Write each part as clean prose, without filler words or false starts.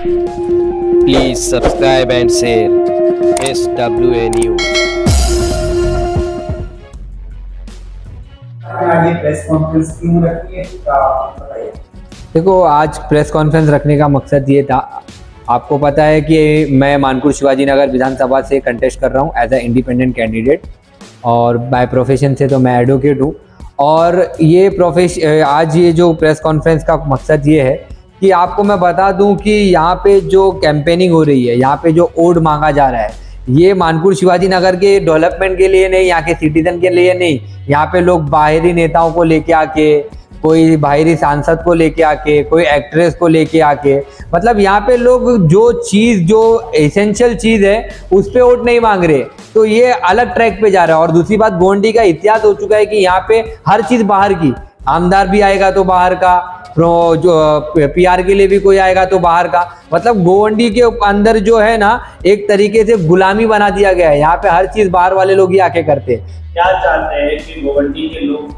Please subscribe and share SWA News. आज ये press conference क्यों रखी है बताइए। देखो, आज प्रेस कॉन्फ्रेंस रखने का मकसद ये था, आपको पता है कि मैं मानपुर शिवाजी नगर विधानसभा से कंटेस्ट कर रहा हूँ एज ए इंडिपेंडेंट कैंडिडेट, और बाय प्रोफेशन से तो मैं एडवोकेट हूँ। और ये आज ये जो प्रेस कॉन्फ्रेंस का मकसद ये है कि आपको मैं बता दूं कि यहाँ पे जो कैंपेनिंग हो रही है, यहाँ पे जो वोट मांगा जा रहा है, ये मानपुर शिवाजी नगर के डेवलपमेंट के लिए नहीं, यहाँ के सिटीजन के लिए नहीं। यहाँ पे लोग बाहरी नेताओं को लेके आके, कोई बाहरी सांसद को लेके आके, कोई एक्ट्रेस को लेके आके, मतलब यहाँ पे लोग जो एसेंशियल चीज़ है उस पे वोट नहीं मांग रहे। तो ये अलग ट्रैक पे जा रहा है। और दूसरी बात, गोवंडी का इतिहास हो चुका है कि यहाँ पे हर चीज़ बाहर की, आमदार भी आएगा तो बाहर का, जो पीआर के लिए भी कोई आएगा तो बाहर का। मतलब गोवंडी के अंदर जो है ना, एक तरीके से गुलामी बना दिया गया है। यहाँ पे हर चीज़ बाहर वाले लोग ही आके करते हैं। क्या चाहते हैं कि गोवंडी के लोग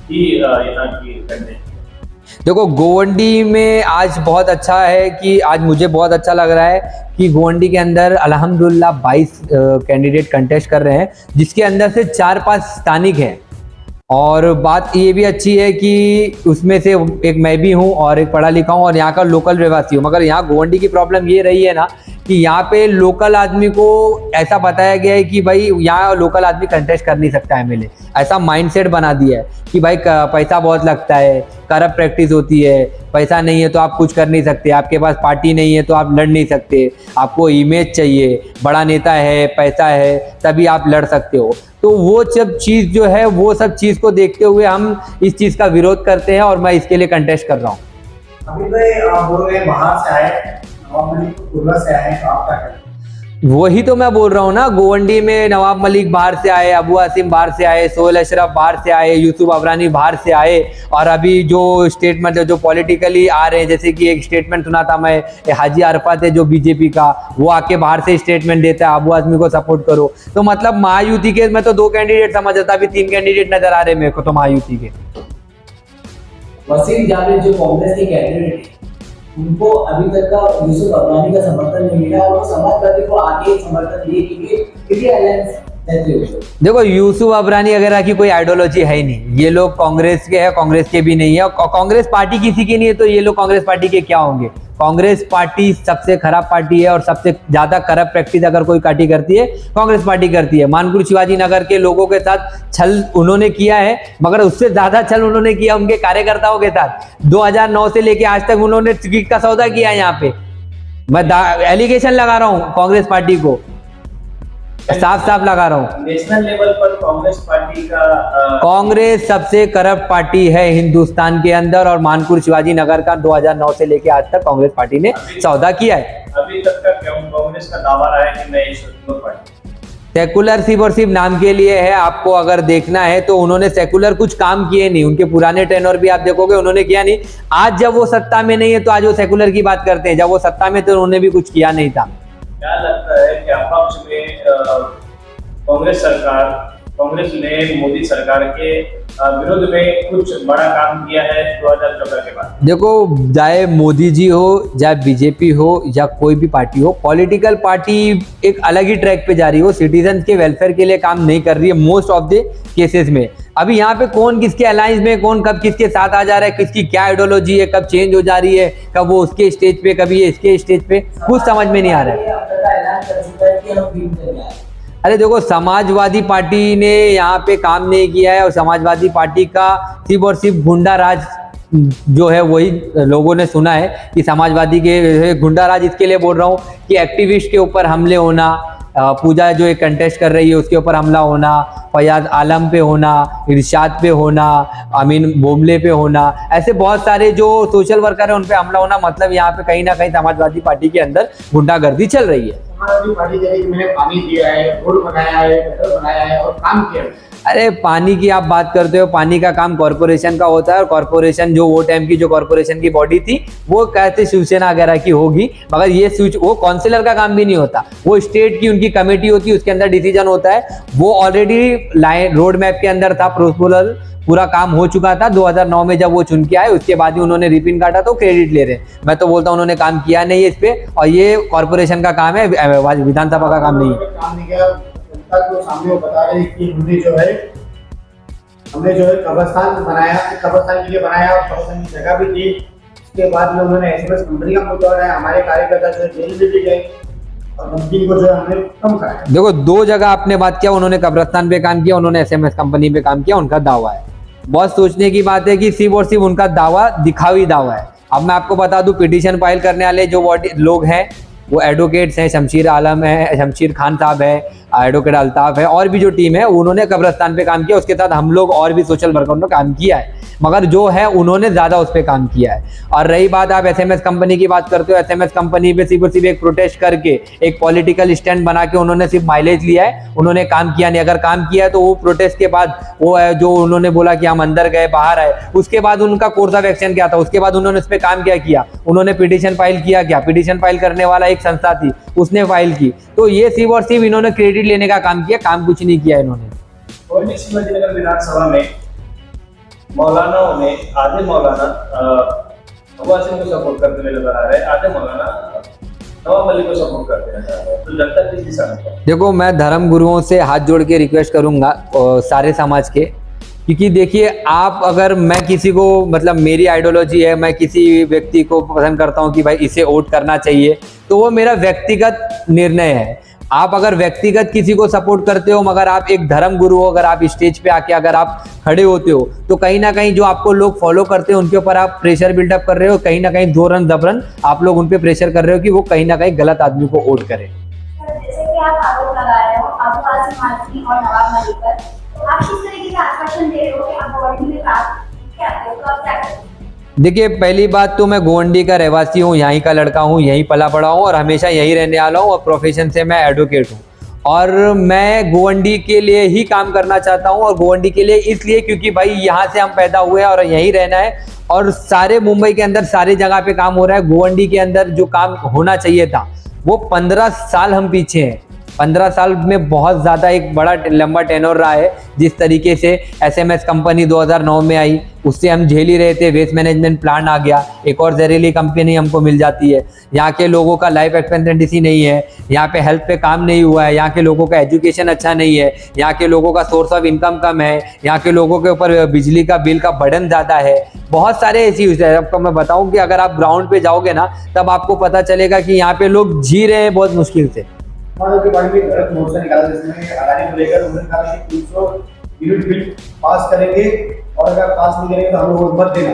ही यहाँ की करने? देखो, गोवंडी में आज बहुत अच्छा है कि आज मुझे बहुत अच्छा लग रहा है कि गोवंडी के अंदर अल्हम्दुलिल्लाह 22 कैंडिडेट कंटेस्ट कर रहे हैं, जिसके अंदर से 4-5 स्थानिक हैं। और बात ये भी अच्छी है कि उसमें से एक मैं भी हूँ और एक पढ़ा लिखा हूँ और यहाँ का लोकल रहवासी हूँ। मगर यहाँ गोवंडी की प्रॉब्लम ये रही है ना कि यहाँ पे लोकल आदमी को ऐसा बताया गया है कि भाई यहाँ लोकल आदमी कंटेस्ट कर नहीं सकता एमएलए। ऐसा माइंडसेट बना दिया है कि भाई पैसा बहुत लगता है, करप्ट प्रैक्टिस होती है, पैसा नहीं है तो आप कुछ कर नहीं सकते, आपके पास पार्टी नहीं है तो आप लड़ नहीं सकते, आपको इमेज चाहिए, बड़ा नेता है, पैसा है, तभी आप लड़ सकते हो। तो वो सब चीज़ जो है, वो सब चीज़ को देखते हुए हम इस चीज़ का विरोध करते हैं और मैं इसके लिए कंटेस्ट कर रहा हूँ। अभी तो आप बोल रहे हैं बाहर से आए, नवाब मलिक पूर्वा से आए, तो आप क्या करें? वही तो मैं बोल रहा हूँ ना, गोवंडी में नवाब मलिक बाहर से आए, अबू आसिम बाहर से आए, सोहेल अशरफ बाहर से आए, यूसुफ अबरानी बाहर से आए। और अभी जो स्टेटमेंट जो पॉलिटिकली आ रहे हैं, जैसे कि एक स्टेटमेंट सुना था मैं, हाजी अरफात है जो बीजेपी का, वो आके बाहर से स्टेटमेंट देता है अबू आजमी को सपोर्ट करो। तो मतलब महायुति के मैं तो 2 कैंडिडेट समझ था, अभी 3 कैंडिडेट नजर आ रहे मेरे को तो महायुति के। वसीम जावेद जो कांग्रेस के कैंडिडेट हैं, उनको अभी तक का यूसुफ अबरानी का समर्थन नहीं मिला और वो समाजवादी को आगे समर्थन दिए क्योंकि अलायंस रहते हो। देखो, यूसुफ अबरानी वगैरह की कोई आइडियोलॉजी है ही नहीं। ये लोग कांग्रेस के हैं, कांग्रेस के भी नहीं है, और कांग्रेस पार्टी किसी की नहीं है, तो ये लोग कांग्रेस पार्टी के क्या होंगे? कांग्रेस पार्टी सबसे खराब पार्टी है और सबसे ज्यादा करप्ट प्रैक्टिस अगर कोई पार्टी करती है, कांग्रेस पार्टी करती है। मानपुर शिवाजी नगर के लोगों के साथ छल उन्होंने किया है, मगर उससे ज्यादा छल उन्होंने किया उनके कार्यकर्ताओं के साथ। 2009 से लेके आज तक उन्होंने टिकट का सौदा किया है। यहाँ पे मैं एलिगेशन लगा रहा हूँ कांग्रेस पार्टी को, साफ साफ लगा रहा हूँ। नेशनल लेवल पर कांग्रेस पार्टी का कांग्रेस सबसे करप्ट पार्टी है हिंदुस्तान के अंदर, और मानपुर शिवाजी नगर का 2009 से लेके आज तक कांग्रेस पार्टी ने सौदा किया है। अभी तक का कांग्रेस का दावा रहा है कि मैं सेकुलर पार्टी, सेकुलर सिर्फ और सिर्फ नाम के लिए है। आपको अगर देखना है तो उन्होंने सेकुलर कुछ काम किए नहीं, उनके पुराने टेनर भी आप देखोगे उन्होंने किया नहीं। आज जब वो सत्ता में नहीं है तो आज वो सेकुलर की बात करते हैं, जब वो सत्ता में तो उन्होंने भी कुछ किया नहीं था। क्या लगता है कि अपक्ष में कांग्रेस ने मोदी सरकार के विरोध में कुछ बड़ा काम किया है 2014 के बाद? देखो, चाहे मोदी जी हो, चाहे बीजेपी हो, या कोई भी पार्टी हो, पॉलिटिकल पार्टी एक अलग ही ट्रैक पे जा रही हो, सिटीजन के वेलफेयर के लिए काम नहीं कर रही है मोस्ट ऑफ द केसेस में। अभी यहाँ पे कौन किसके अलायंस में, कौन कब किसके साथ आ जा रहा है, किसकी क्या आइडियोलॉजी है, कब चेंज हो जा रही है, कब वो उसके स्टेज पे, कभी ये इसके स्टेज पे, कुछ समझ में नहीं आ रहा है। अरे देखो, समाजवादी पार्टी ने यहाँ पे काम नहीं किया है, और समाजवादी पार्टी का सिर्फ और सिर्फ गुंडा राज जो है वही लोगों ने सुना है कि समाजवादी के गुंडा राज। इसके लिए बोल रहा हूँ कि एक्टिविस्ट के ऊपर हमले होना, पूजा जो एक कंटेस्ट कर रही है उसके ऊपर हमला होना, फयाज आलम पे होना, इरशाद पे होना, अमीन बोमले पे होना, ऐसे बहुत सारे जो सोशल वर्कर है उन पे हमला होना। मतलब यहाँ पे कहीं ना कहीं समाजवादी पार्टी के अंदर गुंडागर्दी चल रही है। समाजवादी पार्टी कह रही है कि मैंने पानी दिया है, रोड बनाया है, गटर बनाया है और काम किया है। अरे पानी की आप बात करते हो, पानी का काम कॉर्पोरेशन का होता है, और कॉर्पोरेशन जो वो टाइम की जो कॉर्पोरेशन की बॉडी थी वो कहते शिवसेना वगैरह की होगी, मगर ये वो काउंसिलर का काम भी नहीं होता, वो स्टेट की उनकी कमेटी होती है, उसके अंदर डिसीजन होता है। वो ऑलरेडी लाइन रोड मैप के अंदर था, पूरा काम हो चुका था 2009 में जब वो चुन के आए, उसके बाद ही उन्होंने रिपिन काटा तो क्रेडिट ले रहे हैं। मैं तो बोलता हूँ उन्होंने काम किया नहीं है इस पे, और ये कॉर्पोरेशन का काम है, विधानसभा का काम नहीं है। काम नहीं किया, जनता को सामने वो बता रहे कि हमने जो है कब्रिस्तान बनाया, कब्रिस्तान के लिए बनाया और कब्रिस्तान की जगह भी दी। उसके बाद में उन्होंने एसएमएस कंपनी का मुद्दा उठाया, हमारे कार्यकर्ता जो जेल में भी गए और कंपनी को जो है हमने कम कराया। देखो, दो जगह आपने बात किया, उन्होंने कब्रिस्तान पे काम किया, उन्होंने एसएमएस कंपनी पे काम किया, उनका दावा है। बहुत सोचने की बात है कि सिर्फ और सिर्फ उनका दावा दिखावी दावा है। अब मैं आपको बता दूं, पिटीशन फाइल करने वाले जो लोग हैं वो एडवोकेट्स हैं, शमशीर आलम है, शमशीर खान साहब है, एडवोकेट अल्ताफ है, और भी जो टीम है उन्होंने कब्रिस्तान पे काम किया। उसके साथ हम लोग और भी सोशल वर्कर ने काम किया है, मगर जो है उन्होंने ज़्यादा उस पर काम किया है। और रही बात, आप एसएमएस कंपनी की बात करते हो, एसएमएस कंपनी पे सिर्फ और सिर्फ एक प्रोटेस्ट करके, एक पॉलिटिकल स्टैंड बना के उन्होंने सिर्फ माइलेज लिया है, उन्होंने काम किया नहीं। अगर काम किया है तो वो प्रोटेस्ट के बाद वो है जो उन्होंने बोला कि हम अंदर गए बाहर आए, उसके बाद उनका कोर्स ऑफ एक्शन क्या था, उसके बाद उन्होंने उस पर काम क्या किया, उन्होंने पिटीशन फाइल किया क्या, पिटीशन फाइल करने वाला एक संस्था थी उसने फाइल की। तो ये सिर्फ और सिर्फ इन्होंने क्रेडिट लेने का काम किया, काम कुछ नहीं किया इन्होंने। और शिवाजीनगर विधानसभा में मौलानाओं ने, आधे मौलाना नवाब सिंह को सपोर्ट करते हुए नजर आ रहे हैं, आधे मौलाना नवाब मलिक को सपोर्ट करते नजर आ रहे हैं। तो जनता किस दिशा में? देखो, मैं धर्म गुरुओं से हाथ जोड़ के रिक्वेस्ट करूंगा सारे समाज के, क्योंकि देखिए, आप अगर मैं किसी को, मतलब मेरी आइडियोलॉजी है, मैं किसी व्यक्ति को पसंद करता हूं कि भाई इसे वोट करना चाहिए, तो वो मेरा व्यक्तिगत निर्णय है। आप अगर व्यक्तिगत किसी को सपोर्ट करते हो, मगर आप एक धर्म गुरु हो, अगर आप स्टेज पे आके अगर आप खड़े होते हो, तो कहीं ना कहीं जो आपको लोग फॉलो करते हैं उनके ऊपर आप प्रेशर बिल्डअप कर रहे हो, कहीं ना कहीं जोरन जबरन आप लोग उन पे प्रेशर कर रहे हो कि वो कहीं ना कहीं गलत आदमी को वोट करें। जैसे कि आप आरोप लगा रहे हो आदिवासी माजरी और नवाब मलिक पर, तो आप किस तरीके से आश्वासन दे रहे हो कि आप गोवंडी में क्या करें, तो आप क्या करें? देखिए, पहली बात तो मैं गोवंडी का रहवासी हूँ, यहीं का लड़का हूँ, यहीं पला पड़ा हूँ और हमेशा यहीं रहने वाला हूँ, और प्रोफेशन से मैं एडवोकेट हूँ। और मैं गोवंडी के लिए ही काम करना चाहता हूँ, और गोवंडी के लिए इसलिए क्योंकि भाई यहाँ से हम पैदा हुए हैं और यहीं रहना है, और सारे मुंबई के अंदर सारी जगह पे काम हो रहा है। गोवंडी के अंदर जो काम होना चाहिए था वो 15 साल हम पीछे हैं। 15 साल में बहुत ज़्यादा एक बड़ा लंबा टेनोर रहा है। जिस तरीके से एसएमएस कंपनी 2009 में आई, उससे हम झेल ही रहे थे, वेस्ट मैनेजमेंट प्लांट आ गया, एक और जहरीली कंपनी हमको मिल जाती है। यहाँ के लोगों का लाइफ एक्सपेक्टेंसी नहीं है, यहाँ पे हेल्थ पे काम नहीं हुआ है, यहाँ के लोगों का एजुकेशन अच्छा नहीं है, यहाँ के लोगों का सोर्स ऑफ इनकम कम है, यहाँ के लोगों के ऊपर बिजली का बिल का बर्डन ज़्यादा है। बहुत सारे ऐसी चीज़ है। आपको मैं बताऊँ कि अगर आप ग्राउंड पे जाओगे ना, तब आपको पता चलेगा कि यहाँ पे लोग जी रहे हैं बहुत मुश्किल से। के बारे में गलत मोर्चा निकाला, जिसमें अदानी को लेकर उन्होंने कहा कि 300 यूनिट बिल पास करेंगे और अगर पास नहीं करेंगे तो हम लोग मत देना।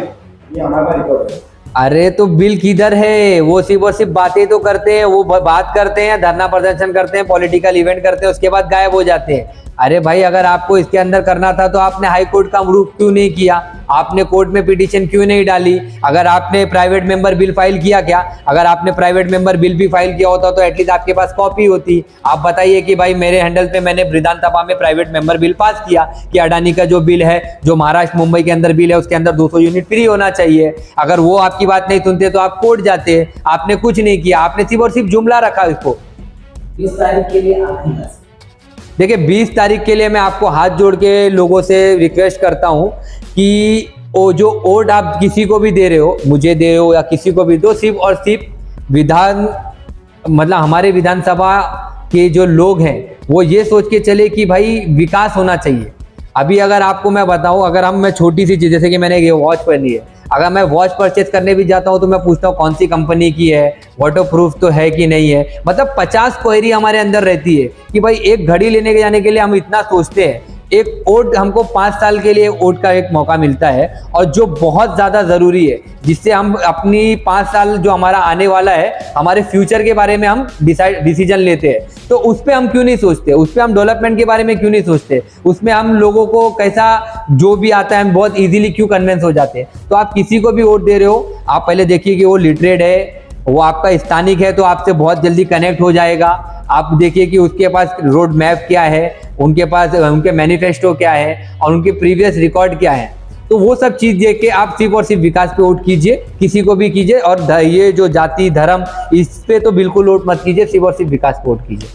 ये हमारा रिकॉर्ड है। अरे तो बिल किधर है? वो सिर्फ और सिर्फ बातें तो करते हैं, वो बात करते हैं, धरना प्रदर्शन करते हैं, पॉलिटिकल इवेंट करते हैं, उसके बाद गायब हो जाते हैं। अरे भाई, अगर आपको इसके अंदर करना था तो आपने हाई कोर्ट का रुख क्यों नहीं किया? आपने कोर्ट में पिटीशन क्यों नहीं डाली? अगर आपने प्राइवेट मेंबर बिल फाइल किया क्या? अगर आपने प्राइवेट मेंबर बिल भी फाइल किया होता तो एटलीस्ट आपके पास कॉपी होती। आप बताइए कि भाई मेरे हैंडल पे मैंने विधानसभा में प्राइवेट मेंबर बिल पास किया कि अडानी का जो बिल है, जो महाराष्ट्र मुंबई के अंदर बिल है, उसके अंदर 200 यूनिट फ्री होना चाहिए। अगर वो आपकी बात नहीं सुनते तो आप कोर्ट जाते। आपने कुछ नहीं किया, आपने सिर्फ और सिर्फ जुमला रखा इसको। 20 तारीख के लिए आखिरी देखिए, 20 तारीख के लिए मैं आपको हाथ जोड़ के लोगों से रिक्वेस्ट करता हूं कि वो जो वोट आप किसी को भी दे रहे हो, मुझे दे रहे हो या किसी को भी दो, सिर्फ और सिर्फ हमारे विधानसभा के जो लोग हैं वो ये सोच के चले कि भाई विकास होना चाहिए। अभी अगर आपको मैं बताऊं, अगर मैं छोटी सी चीज़, जैसे कि मैंने ये वॉच पहनी है, अगर मैं वॉच परचेज करने भी जाता हूं तो मैं पूछता हूं कौन सी कंपनी की है, वाटर प्रूफ तो है कि नहीं है। मतलब 50 क्वेरी हमारे अंदर रहती है कि भाई एक घड़ी लेने के जाने के लिए हम इतना सोचते हैं। एक वोट हमको 5 साल के लिए वोट का एक मौका मिलता है, और जो बहुत ज़्यादा ज़रूरी है, जिससे हम अपनी 5 साल जो हमारा आने वाला है, हमारे फ्यूचर के बारे में हम डिसीजन लेते हैं। तो उस पर हम क्यों नहीं सोचते? उस पर हम डेवलपमेंट के बारे में क्यों नहीं सोचते? उसमें हम लोगों को कैसा जो भी आता है हम बहुत ईजिली क्यों कन्विंस हो जाते हैं? तो आप किसी को भी वोट दे रहे हो, आप पहले देखिए कि वो लिटरेट है, वो आपका स्थानिक है, तो आपसे बहुत जल्दी कनेक्ट हो जाएगा। आप देखिए कि उसके पास रोड मैप क्या है, उनके पास उनके मैनिफेस्टो क्या है और उनके प्रीवियस रिकॉर्ड क्या है। तो वो सब चीज़ देख के आप सिर्फ और सिर्फ विकास पे वोट कीजिए, किसी को भी कीजिए। और ये जो जाति धर्म, इस पे तो बिल्कुल वोट मत कीजिए, सिर्फ और सिर्फ विकास पे वोट कीजिए।